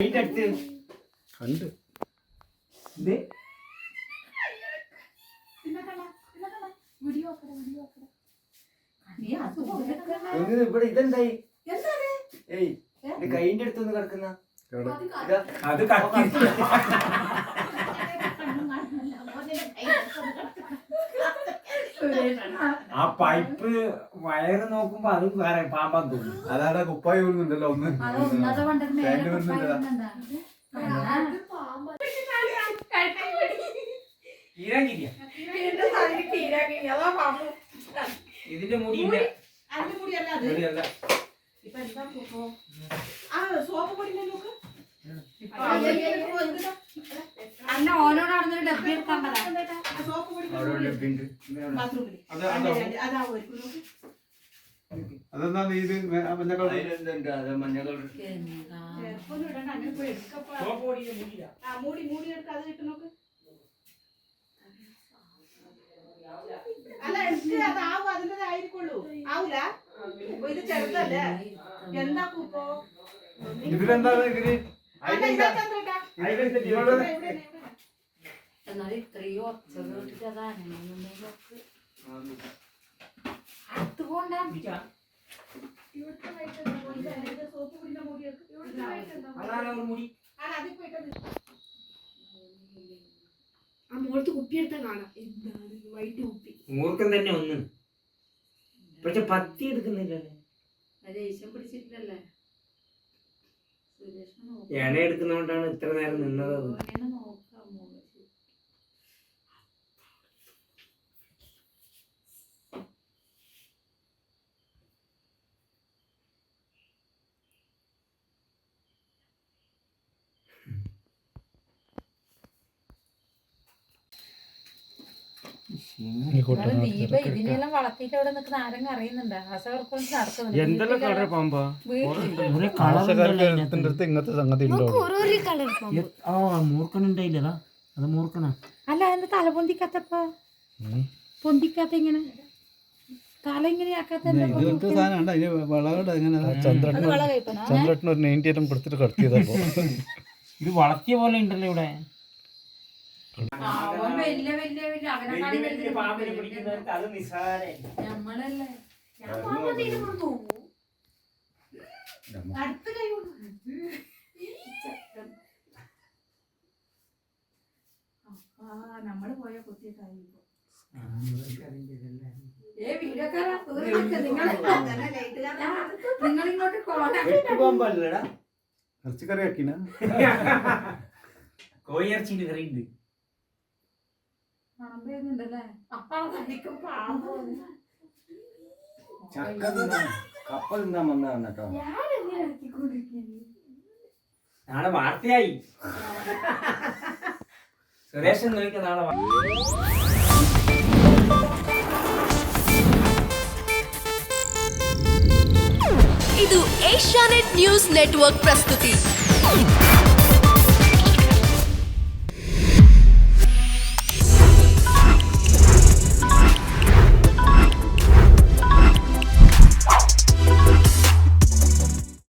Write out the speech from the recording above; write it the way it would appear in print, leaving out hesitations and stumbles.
കണ്ട് ഇവിടെ ഇതെന്തായി കൈന്റെ അടുത്തൊന്ന് കിടക്കുന്ന അത് ആ പൈപ്പ് വയറ് നോക്കുമ്പോ അതും പാമ്പാന്ന് തോന്നുന്നു. അതാടാ കുപ്പായി വരുന്നുണ്ടല്ലോ ഒന്ന് ഇതിന്റെ മുടിയില്ല. അല്ല ഓനോട് അവിടുന്ന് ഡബ്ബി എടുക്കാൻ പറ. അതെന്താ നീ ഇത് മഞ്ഞക്കളർ അല്ല എനിക്ക് അതാവും അതിൻ്റെതായിരിക്കുള്ളൂ. ആവൂല ഇത് ചെറുതല്ലേ എന്താ കൂപ്പോ ഇതിലെന്താ ഇതിന് എന്നാലും ഇത്രയോ അതുകൊണ്ടാ ആ മോളത്ത് കുപ്പിയെടുത്താൽ കാണാം. വൈറ്റ് കുപ്പി മൂർഖം തന്നെ ഒന്ന്. പക്ഷെ പത്തി എടുക്കുന്നില്ലല്ലേ, ദേഷ്യം പിടിച്ചിട്ടില്ലല്ലേ. എണ എടുക്കുന്നോണ്ടാണ് ഇത്ര നേരം നിന്നത്. ഇതിനെല്ലാം വളർത്തിട്ട് അവിടെ നിൽക്കുന്ന ആരെങ്കിലും അറിയുന്നുണ്ട്? എന്തെല്ലാം കളർ പാമ്പാ? ഇങ്ങനത്തെ സംഗതി ഉണ്ടോ? ആ മൂർഖനുണ്ടായില്ലതാ, അത് മൂർഖനാ. അല്ല അതിന്റെ തല പൊന്തിക്കാത്തപ്പ പൊന്തിക്കാത്ത ഇങ്ങനെ തല ഇങ്ങനെ ചന്ദ്രട്ടിന് ഒരു 90 എല്ലാം കൊടുത്തിട്ട് കടത്തിയതാ. ഇത് വളർത്തിയ പോലെ ഉണ്ടല്ലോ ഇവിടെ. അത് നിസാരേ. നമ്മള് പോയ കുത്തിട്ടായി നിങ്ങളിങ്ങോട്ട് ഇറച്ചിക്കറി ആക്കിന കോയിറച്ചിന്റെ കറി ഉണ്ട്. കപ്പ തിന്നാൻ വന്നതാണ് കേട്ടോ. നാളെ വാർത്തയായി. സുരേഷൻ നോക്കിയ നാളെ ಇದು ಏಷ್ಯಾನೆಟ್ ನ್ಯೂಸ್ ನೆಟ್ವರ್ಕ್ ಪ್ರಸ್ತುತಿ.